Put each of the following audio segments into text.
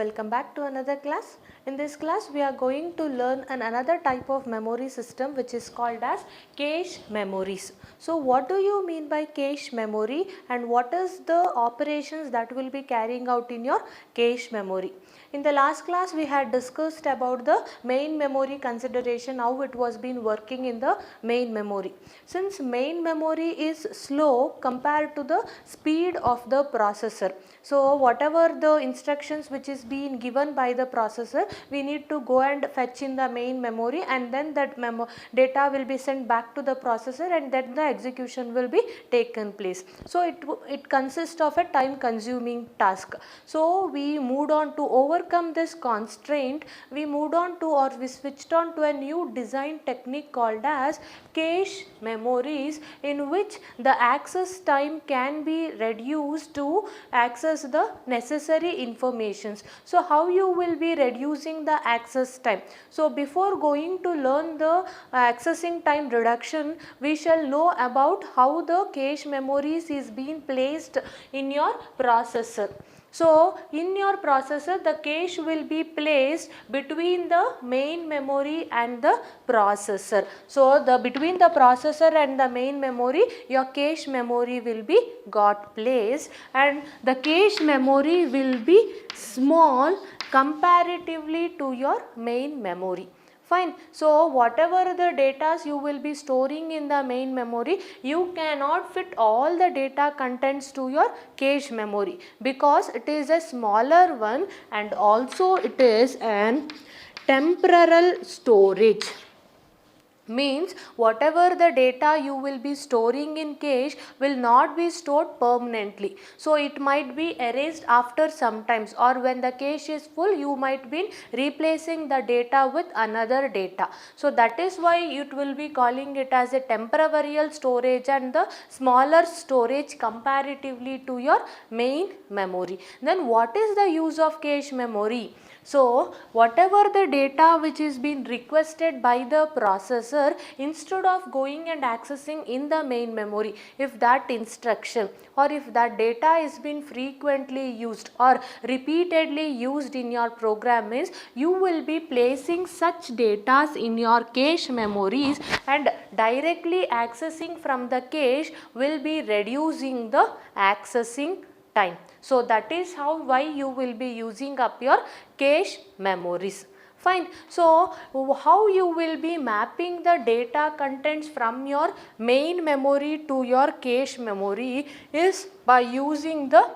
welcome back to another class. In this class we are going to learn another type of memory system which is called as cache memories. So what do you mean by cache memory and what is the operations that will be carrying out in your cache memory? In the last class we had discussed about the main memory consideration, how it was been working in the main memory. Since main memory is slow compared to the speed of the processor, so whatever the instructions which is being given by the processor, we need to go and fetch in the main memory, and then that data will be sent back to the processor, and then the execution will be taken place. So it consists of a time consuming task. So we moved on to overcome this constraint, we moved on to, or we switched on to a new design technique called as cache memories, in which the access time can be reduced to access the necessary informations. So how you will be reducing the access time? So before going to learn the accessing time reduction, we shall know about how the cache memories is being placed in your processor. So in your processor, the cache will be placed between the main memory and the processor. So between the processor and the main memory, your cache memory will be got placed, and the cache memory will be small comparatively to your main memory. Fine. So whatever the data you will be storing in the main memory, you cannot fit all the data contents to your cache memory, because it is a smaller one, and also it is an temporal storage. Means whatever the data you will be storing in cache will not be stored permanently. So it might be erased after some times, or when the cache is full, you might be replacing the data with another data. So that is why it will be calling it as a temporal storage and the smaller storage comparatively to your main memory. Then what is the use of cache memory? So whatever the data which is being requested by the processor, instead of going and accessing in the main memory, if that instruction or if that data is being frequently used or repeatedly used in your program, is you will be placing such data in your cache memories, and directly accessing from the cache will be reducing the accessing time. So that is why you will be using up your cache memories. Fine. So how you will be mapping the data contents from your main memory to your cache memory is by using the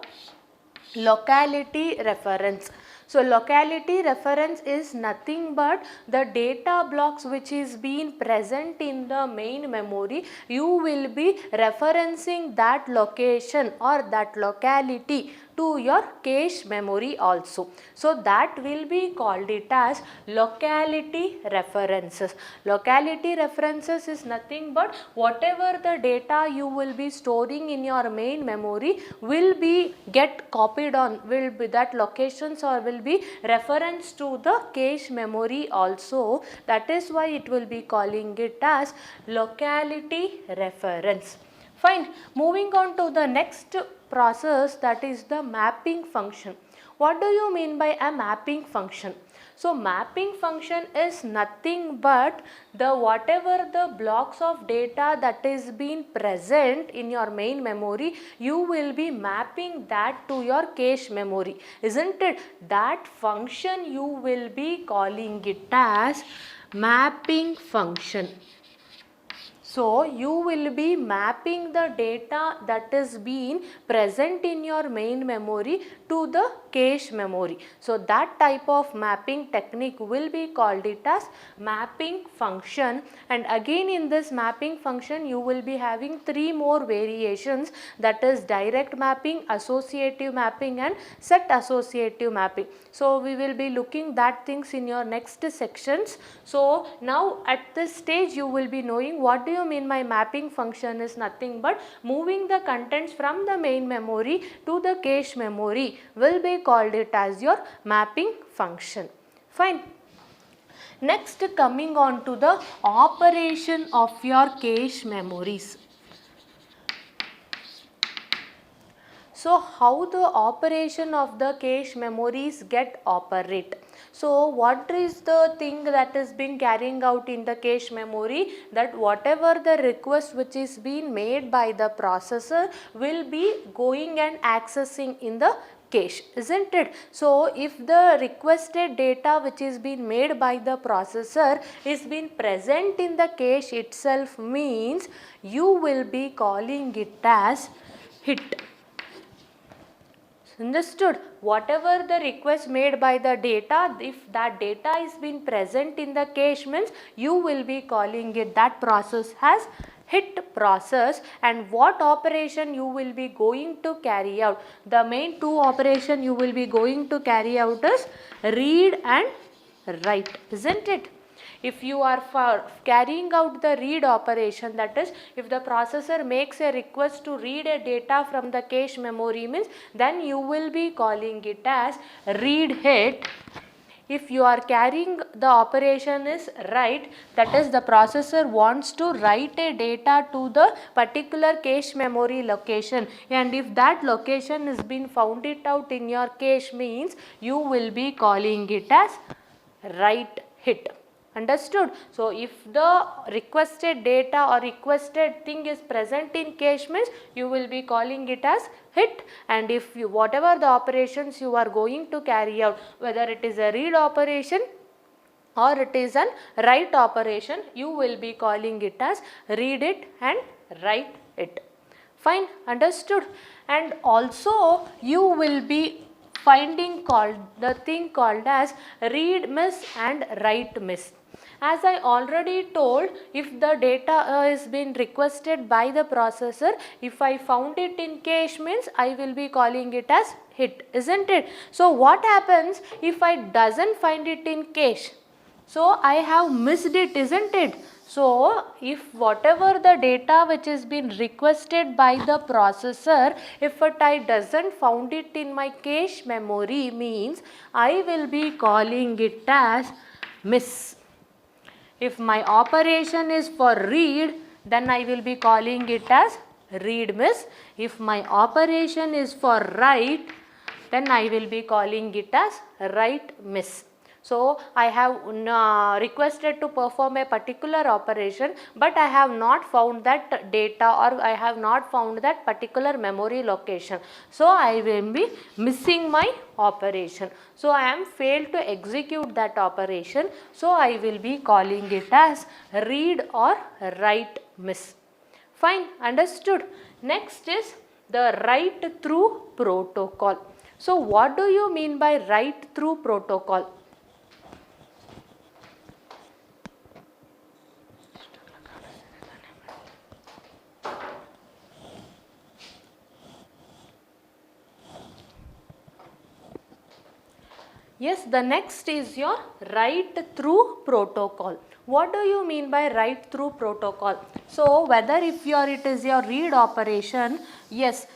locality reference. So locality reference is nothing but the data blocks which is being present in the main memory. You will be referencing that location or that locality to your cache memory also. So that will be called it as locality references. Locality references is nothing but whatever the data you will be storing in your main memory will be get copied on, will be that locations or will be referenced to the cache memory also. That is why it will be calling it as locality reference. Fine. Moving on to the next process, that is the mapping function. What do you mean by a mapping function? So mapping function is nothing but the whatever the blocks of data that is being present in your main memory, you will be mapping that to your cache memory, isn't it? That function you will be calling it as mapping function. So you will be mapping the data that is being present in your main memory to the cache memory. So that type of mapping technique will be called it as mapping function. And again in this mapping function you will be having three more variations, that is direct mapping, associative mapping and set associative mapping. So we will be looking that things in your next sections. So now at this stage you will be knowing what do you mean by mapping function is nothing but moving the contents from the main memory to the cache memory will be called it as your mapping function. Fine. Next, coming on to the operation of your cache memories. So how the operation of the cache memories get operate? So what is the thing that is being carrying out in the cache memory, that whatever the request which is being made by the processor will be going and accessing in the cache, isn't it? So if the requested data which is being made by the processor is being present in the cache itself, means you will be calling it as hit. Understood? Whatever the request made by the data, if that data is being present in the cache, means you will be calling it, that process has hit process. And what operation you will be going to carry out? The main two operation you will be going to carry out is read and write, isn't it? If you are carrying out the read operation, that is, if the processor makes a request to read a data from the cache memory, means then you will be calling it as read hit. If you are carrying the operation is write, that is, the processor wants to write a data to the particular cache memory location, and if that location is been found it out in your cache, means you will be calling it as write hit. Understood? So if the requested data or requested thing is present in cache, means you will be calling it as hit, and if you, whatever the operations you are going to carry out, whether it is a read operation or it is an write operation, you will be calling it as read it and write it. Fine, understood? And also you will be finding called the thing called as read miss and write miss. As I already told, if the data is been requested by the processor, if I found it in cache, means I will be calling it as hit, isn't it? So what happens if I doesn't find it in cache? So I have missed it, isn't it? So if whatever the data which is been requested by the processor, if I doesn't found it in my cache memory, means I will be calling it as miss. If my operation is for read, then I will be calling it as read miss. If my operation is for write, then I will be calling it as write miss. So I have requested to perform a particular operation, but I have not found that data, or I have not found that particular memory location. So I will be missing my operation. So I am failed to execute that operation. So I will be calling it as read or write miss. Fine, understood? Next is the write through protocol. So what do you mean by write through protocol? Yes, the next is your write through protocol. What do you mean by write through protocol? So whether if it is your read operation, yes,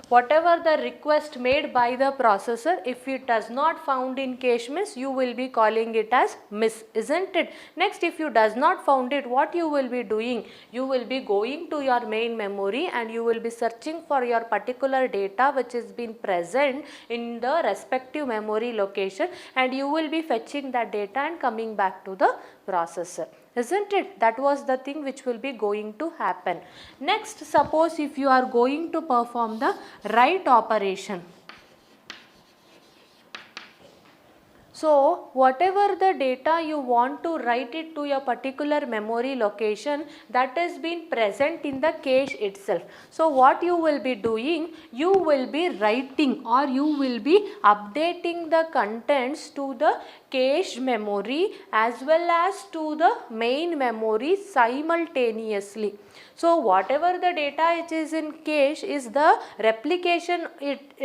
whatever the request made by the processor, if it does not found in cache, miss, you will be calling it as miss, isn't it? Next, if you does not found it, what you will be doing? You will be going to your main memory and you will be searching for your particular data which has been present in the respective memory location, and you will be fetching that data and coming back to the processor. Isn't it? That was the thing which will be going to happen. Next, suppose if you are going to perform the write operation. So whatever the data you want to write it to a particular memory location, that has been present in the cache itself. So what you will be doing, you will be writing or you will be updating the contents to the cache memory as well as to the main memory simultaneously. So whatever the data which is in cache is the replication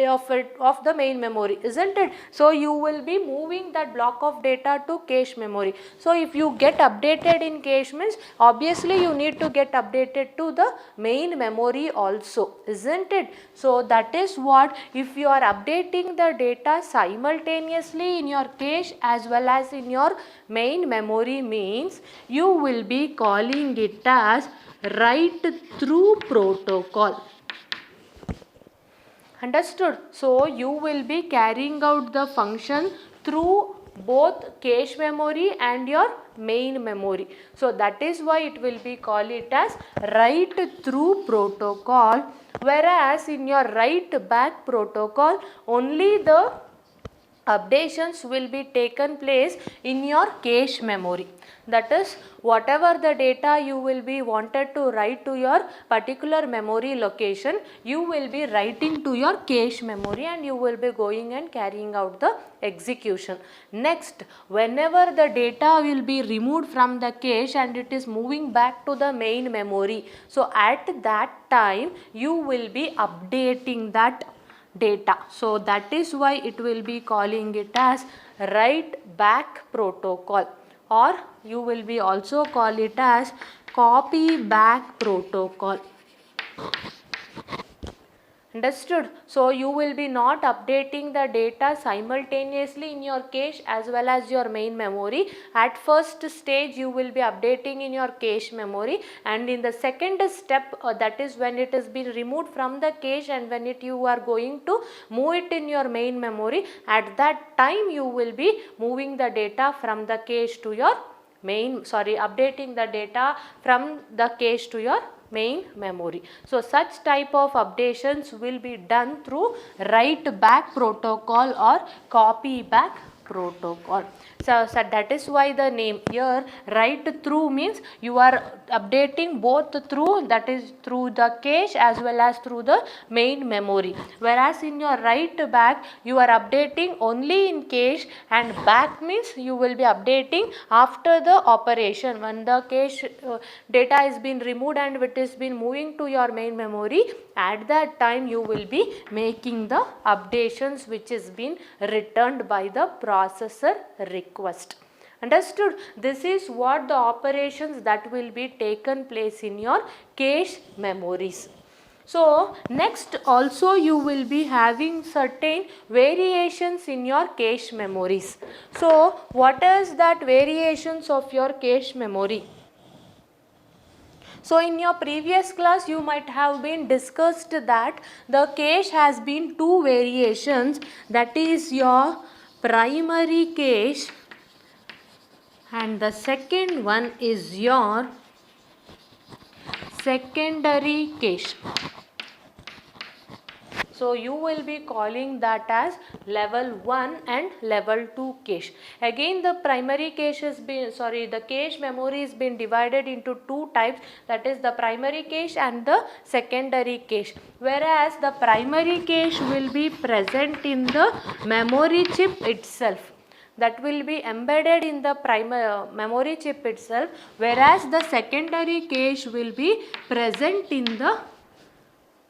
of the main memory, isn't it? So you will be moving that block of data to cache memory. So if you get updated in cache, means obviously you need to get updated to the main memory also, isn't it? So that is what, if you are updating the data simultaneously in your cache as well as in your main memory, means you will be calling it as write through protocol. Understood? So you will be carrying out the function through both cache memory and your main memory. So that is why it will be called it as write through protocol, whereas in your write back protocol only the updations will be taken place in your cache memory. That is, whatever the data you will be wanted to write to your particular memory location, you will be writing to your cache memory and you will be going and carrying out the execution. Next, whenever the data will be removed from the cache and it is moving back to the main memory, so at that time you will be updating that data. So that is why it will be calling it as write back protocol, or you will be also call it as copy back protocol. Understood? So you will be not updating the data simultaneously in your cache as well as your main memory. At first stage you will be updating in your cache memory, and in the second step that is when it has been removed from the cache and when you are going to move it in your main memory, at that time you will be moving the data from the cache to your updating the data from the cache to your main memory. So such type of updations will be done through write back protocol or copy back protocol. So that is why the name here write through means you are updating both through, that is through the cache as well as through the main memory, whereas in your write back you are updating only in cache, and back means you will be updating after the operation when the cache data is been removed and it is been moving to your main memory. At that time you will be making the updations which is been returned by the processor request. Understood? This is what the operations that will be taken place in your cache memories. So next also you will be having certain variations in your cache memories. So what is that variations of your cache memory? So in your previous class you might have been discussed that the cache has been two variations, that is your primary cache and the second one is your secondary cache. So you will be calling that as level 1 and level 2 cache. Again the primary cache has been, the cache memory has been divided into two types, that is the primary cache and the secondary cache. Whereas the primary cache will be present in the memory chip itself, that will be embedded in the primary memory chip itself, whereas the secondary cache will be present in the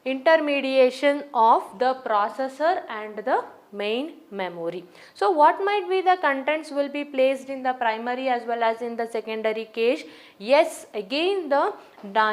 intermediation of the processor and the main memory. So what might be the contents will be placed in the primary as well as in the secondary cache? Yes, again the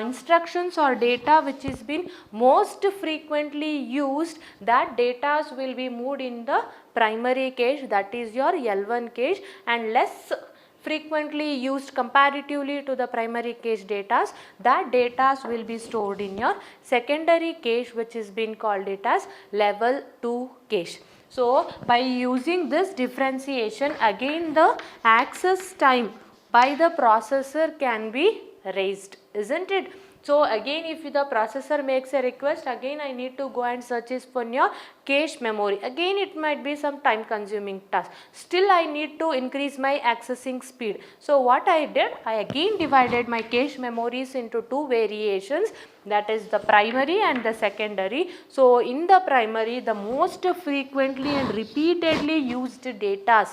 instructions or data which is been most frequently used, that data will be moved in the primary cache, that is your L1 cache, and less frequently used comparatively to the primary cache data, that data will be stored in your secondary cache, which is been called it as level 2 cache. So by using this differentiation, again the access time by the processor can be raised, isn't it? So again if the processor makes a request, again I need to go and search it for your cache memory. Again it might be some time consuming task. Still I need to increase my accessing speed. So what I did, I again divided my cache memories into two variations, that is the primary and the secondary. So in the primary, the most frequently and repeatedly used data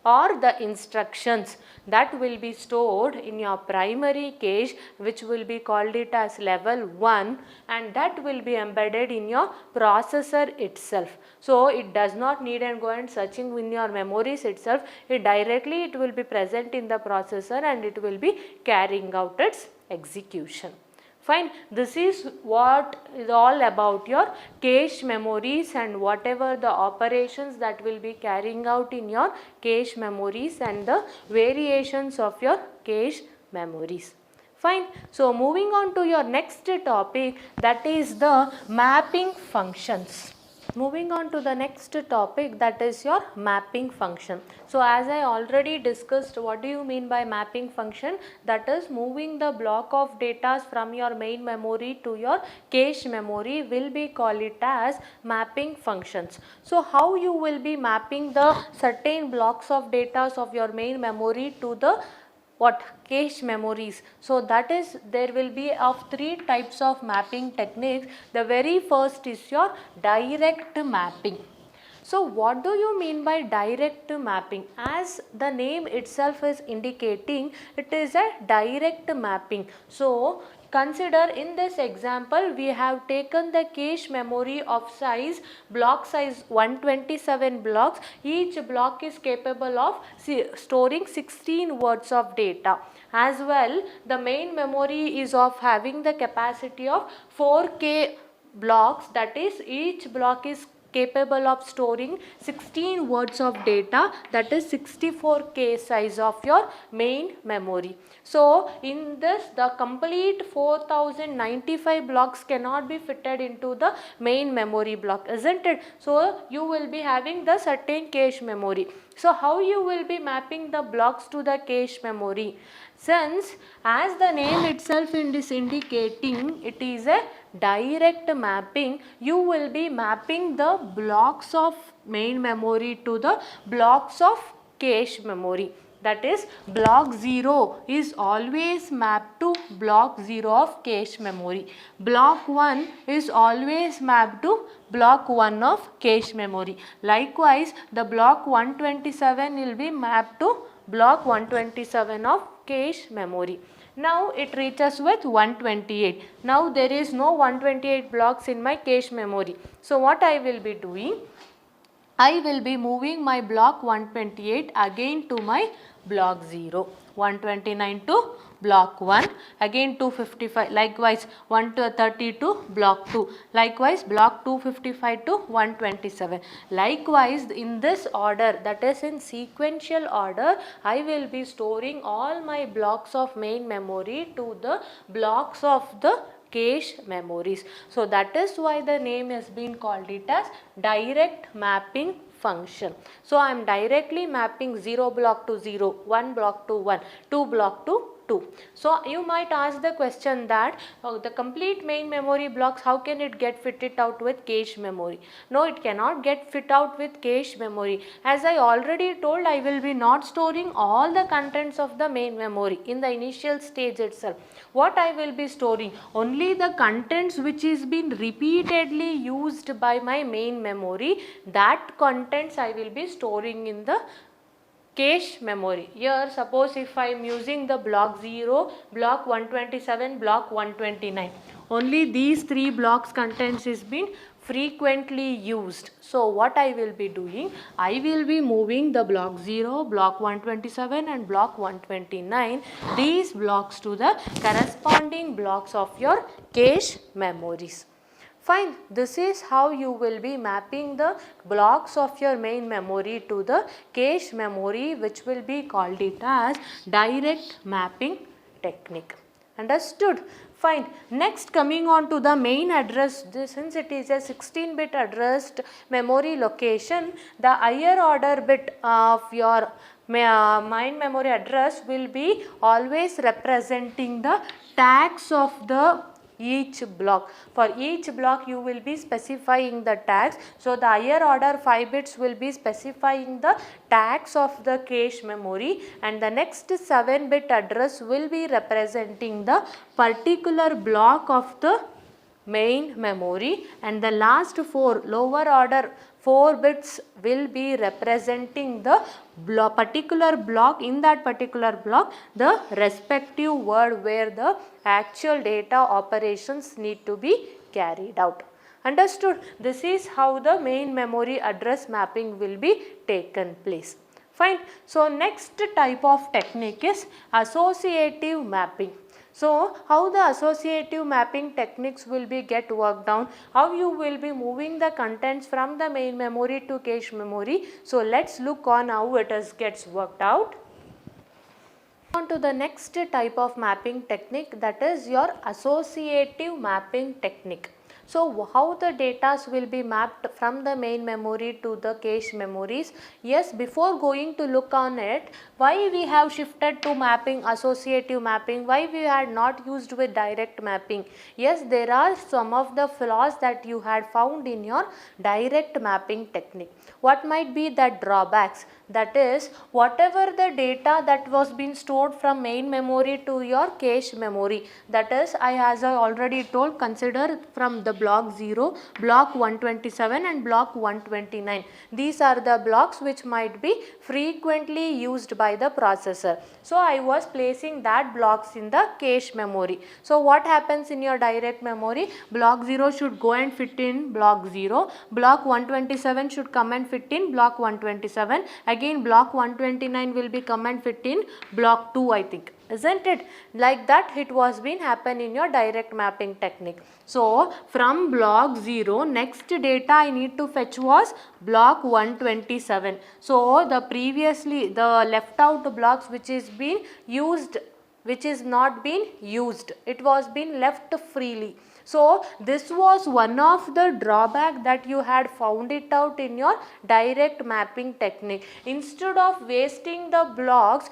or the instructions that will be stored in your primary cache, which will be called it as level 1, and that will be embedded in your processor itself. So it does not need and go and searching in your memories itself, it will be present in the processor and it will be carrying out its execution. Fine, this is what is all about your cache memories and whatever the operations that will be carrying out in your cache memories and the variations of your cache memories. Fine, so moving on to your next topic, that is the mapping functions. Moving on to the next topic, that is your mapping function. So as I already discussed, what do you mean by mapping function? That is moving the block of data from your main memory to your cache memory will be called it as mapping functions. So how you will be mapping the certain blocks of data of your main memory to the what cache memories. So that is, there will be of three types of mapping techniques. The very first is your direct mapping. So what do you mean by direct mapping? As the name itself is indicating, it is a direct mapping. So consider in this example, we have taken the cache memory of block size 127 blocks. Each block is capable of storing 16 words of data. As well, the main memory is of having the capacity of 4K blocks, that is each block is capable of storing 16 words of data, that is 64K size of your main memory. So in this, the complete 4095 blocks cannot be fitted into the main memory block, isn't it? So you will be having the certain cache memory. So how you will be mapping the blocks to the cache memory? Since as the name itself is indicating, it is a direct mapping, you will be mapping the blocks of main memory to the blocks of cache memory. That is, block 0 is always mapped to block 0 of cache memory. Block 1 is always mapped to block 1 of cache memory. Likewise, the block 127 will be mapped to block 127 of cache memory. Now it reaches with 128. Now there is no 128 blocks in my cache memory. So what I will be doing? I will be moving my block 128 again to my block 0. 129 to block 1, again 255, likewise 130 to block 2, likewise block 255 to 127. Likewise, in this order, that is in sequential order, I will be storing all my blocks of main memory to the blocks of the cache memories. So that is why the name has been called it as direct mapping function. So I am directly mapping 0 block to 0, 1 block to 1, 2 block to 2. So you might ask the question that the complete main memory blocks, how can it get fitted out with cache memory? No, it cannot get fit out with cache memory. As I already told, I will be not storing all the contents of the main memory in the initial stage itself. What I will be storing? Only the contents which is been repeatedly used by my main memory, that contents I will be storing in the cache memory. Here suppose if I am using the block 0, block 127, block 129. Only these three blocks contents is been frequently used. So what I will be doing? I will be moving the block 0, block 127 and block 129, these blocks to the corresponding blocks of your cache memories. Fine, this is how you will be mapping the blocks of your main memory to the cache memory, which will be called it as direct mapping technique. Understood? Fine. Next, coming on to the main address, since it is a 16-bit addressed memory location, the higher order bit of your main memory address will be always representing the tags of the each block. For each block you will be specifying the tags. So the higher order 5 bits will be specifying the tags of the cache memory, and the next 7-bit address will be representing the particular block of the main memory, and the last 4 lower order 4 bits will be representing the particular block. In that particular block, the respective word where the actual data operations need to be carried out. Understood? This is how the main memory address mapping will be taken place. Fine. So next type of technique is associative mapping. So how the associative mapping techniques will be get worked down, how you will be moving the contents from the main memory to cache memory. So let's look on how it gets worked out. On to the next type of mapping technique, that is your associative mapping technique. So how the data will be mapped from the main memory to the cache memories? Yes, before going to look on it, why we have shifted to mapping, associative mapping, why we had not used with direct mapping? Yes, there are some of the flaws that you had found in your direct mapping technique. What might be the drawbacks? That is, whatever the data that was being stored from main memory to your cache memory, that is, as I already told, consider from the block 0, block 127 and block 129. These are the blocks which might be frequently used by the processor. So I was placing that blocks in the cache memory. So what happens in your direct memory? Block 0 should go and fit in block 0, block 127 should come and fit in block 127, again block 129 will be come and fit in block 2, I think, isn't it? Like that it was been happen in your direct mapping technique. So from block 0, next data I need to fetch was block 127. So the previously the left out blocks which is been used, which is not been used, it was been left freely. So this was one of the drawback that you had found it out in your direct mapping technique. Instead of wasting the blocks,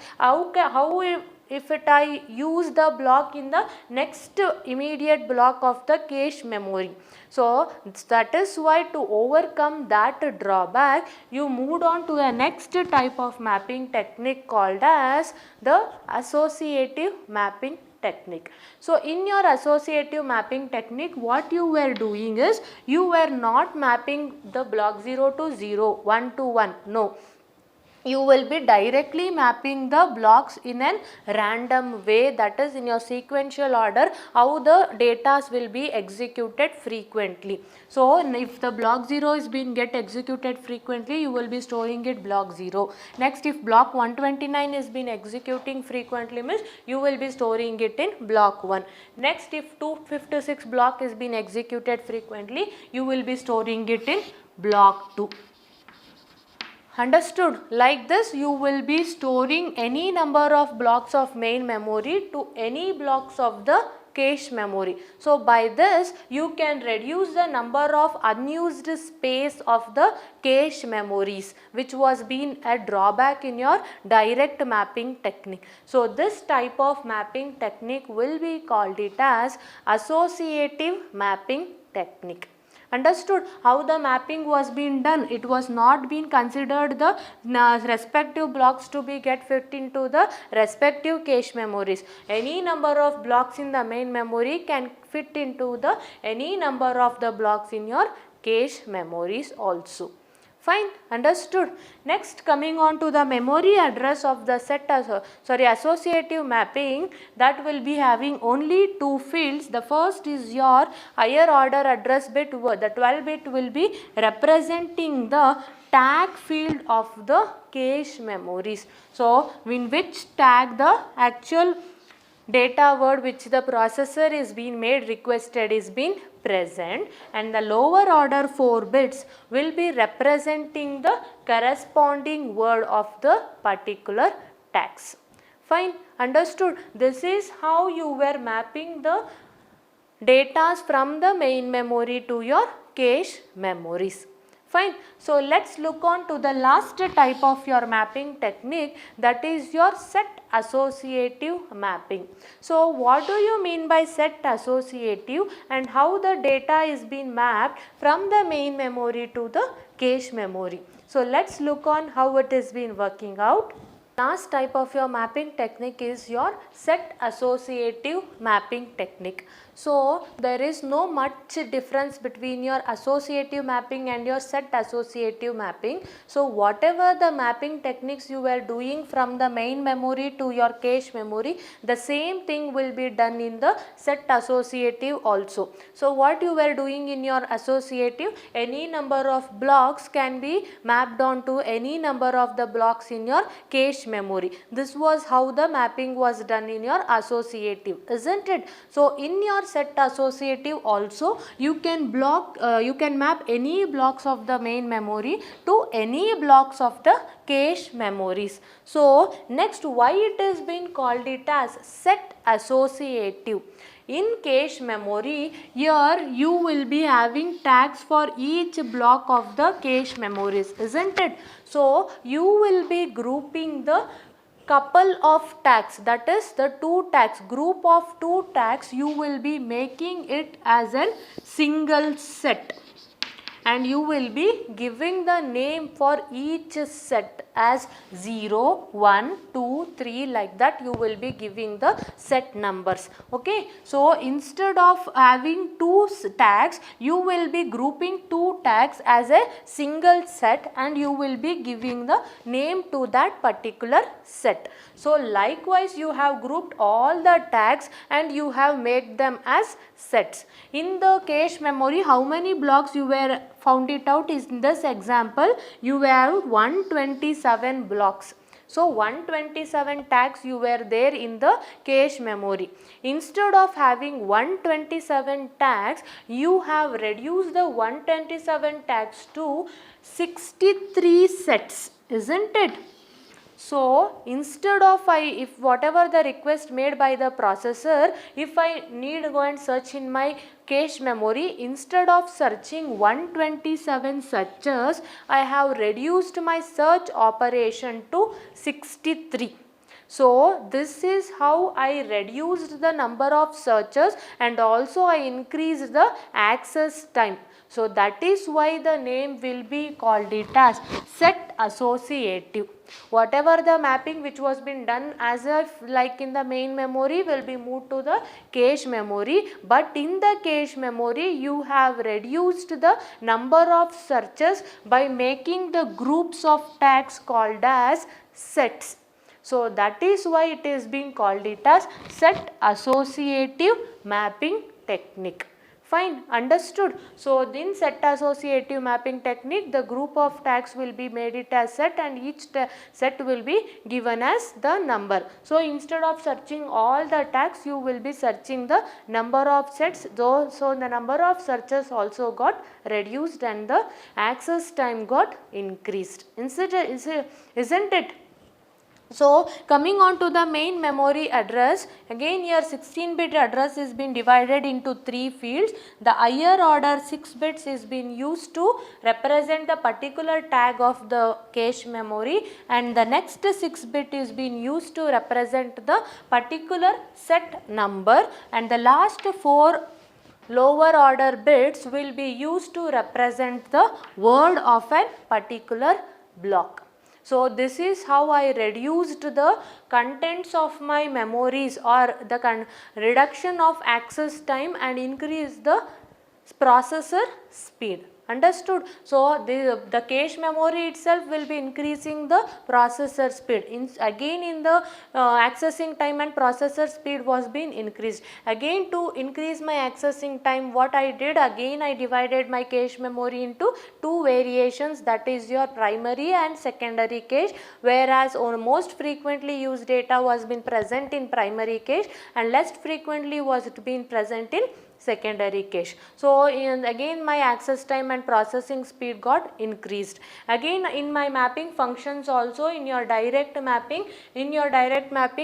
if I use the block in the next immediate block of the cache memory. So that is why, to overcome that drawback, you moved on to the next type of mapping technique called as the associative mapping technique. So in your associative mapping technique, what you were doing is, you were not mapping the block 0 to 0, 1 to 1, no. You will be directly mapping the blocks in a random way, that is in your sequential order, how the data will be executed frequently. So if the block 0 is being get executed frequently, you will be storing it block 0. Next, if block 129 is been executing frequently, means you will be storing it in block 1. Next, if 256 block is been executed frequently, you will be storing it in block 2. Understood? Like this, you will be storing any number of blocks of main memory to any blocks of the cache memory. So by this, you can reduce the number of unused space of the cache memories, which was been a drawback in your direct mapping technique. So this type of mapping technique will be called it as associative mapping technique. Understood how the mapping was being done? It was not being considered the respective blocks to be get fit into the respective cache memories. Any number of blocks in the main memory can fit into the any number of the blocks in your cache memories also. Fine, understood. Next, coming on to the memory address of the associative mapping, that will be having only two fields. The first is your higher order address bit, the 12 bit will be representing the tag field of the cache memories. So in which tag the actual data word which the processor is being made requested is being present, and the lower order 4 bits will be representing the corresponding word of the particular tags. Fine, understood. This is how you were mapping the data from the main memory to your cache memories. Fine. So let's look on to the last type of your mapping technique, that is your set associative mapping. So what do you mean by set associative, and how the data is being mapped from the main memory to the cache memory? So let's look on how it is been working out. Last type of your mapping technique is your set associative mapping technique. So there is no much difference between your associative mapping and your set associative mapping. So whatever the mapping techniques you were doing from the main memory to your cache memory, the same thing will be done in the set associative also. So what you were doing in your associative, any number of blocks can be mapped onto any number of the blocks in your cache memory. This was how the mapping was done in your associative, isn't it? So in your set associative also, you can map any blocks of the main memory to any blocks of the cache memories. So next, why it is being called it as set associative? In cache memory, here you will be having tags for each block of the cache memories, isn't it? So you will be grouping the couple of tags, that is the two tags, group of two tags, you will be making it as a single set, and you will be giving the name for each set as 0, 1, 2, 3, like that you will be giving the set numbers. Okay, so instead of having two tags, you will be grouping two tags as a single set, and you will be giving the name to that particular set. So likewise you have grouped all the tags and you have made them as sets. In the cache memory, how many blocks you were found it out is in this example, you have 127 blocks. So 127 tags you were there in the cache memory. Instead of having 127 tags, you have reduced the 127 tags to 63 sets, isn't it? So instead of if whatever the request made by the processor, if I need to go and search in my cache memory, instead of searching 127 searches, I have reduced my search operation to 63. So this is how I reduced the number of searches and also I increased the access time. So that is why the name will be called it as set associative. Whatever the mapping which was been done as if like in the main memory will be moved to the cache memory, but in the cache memory you have reduced the number of searches by making the groups of tags called as sets. So that is why it is being called it as set associative mapping technique. Fine, understood. So in set associative mapping technique, the group of tags will be made it as set and each set will be given as the number. So instead of searching all the tags, you will be searching the number of sets. So the number of searches also got reduced and the access time got increased. Isn't it? So coming on to the main memory address, again here 16-bit address is been divided into 3 fields. The higher order 6 bits is being used to represent the particular tag of the cache memory, and the next 6 bit is being used to represent the particular set number, and the last 4 lower order bits will be used to represent the word of a particular block. So this is how I reduced the contents of my memories or the reduction of access time and increase the processor speed. Understood? So the cache memory itself will be increasing the processor speed. Again in the accessing time and processor speed was being increased. Again to increase my accessing time, what I did, again I divided my cache memory into 2 variations, that is your primary and secondary cache, whereas most frequently used data was been present in primary cache and less frequently was it been present in secondary cache. So again my access time and processing speed got increased. Again in my mapping functions also, in your direct mapping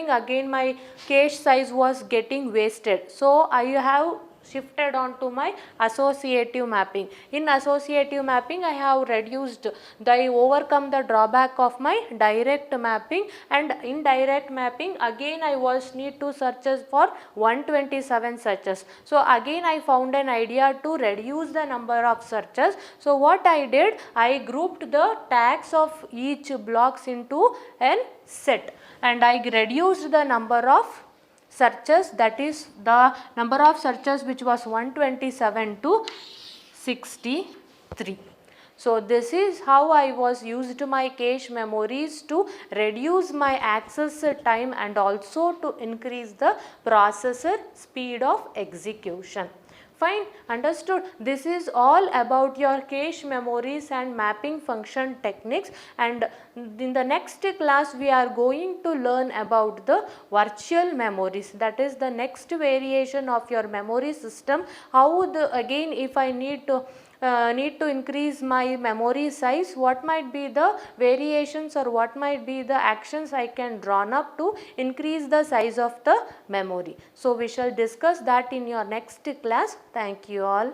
again my cache size was getting wasted. So I have shifted on to my associative mapping. In associative mapping I have reduced, I overcome the drawback of my direct mapping, and in direct mapping again I was need to searches for 127 searches. So again I found an idea to reduce the number of searches. So what I did, I grouped the tags of each blocks into a set and I reduced the number of searches, that is the number of searches which was 127 to 63. So this is how I was used my cache memories to reduce my access time and also to increase the processor speed of execution. Fine, understood. This is all about your cache memories and mapping function techniques, and in the next class we are going to learn about the virtual memories, that is the next variation of your memory system. How again if I need to need to increase my memory size, what might be the variations or what might be the actions I can drawn up to increase the size of the memory. So we shall discuss that in your next class. Thank you all.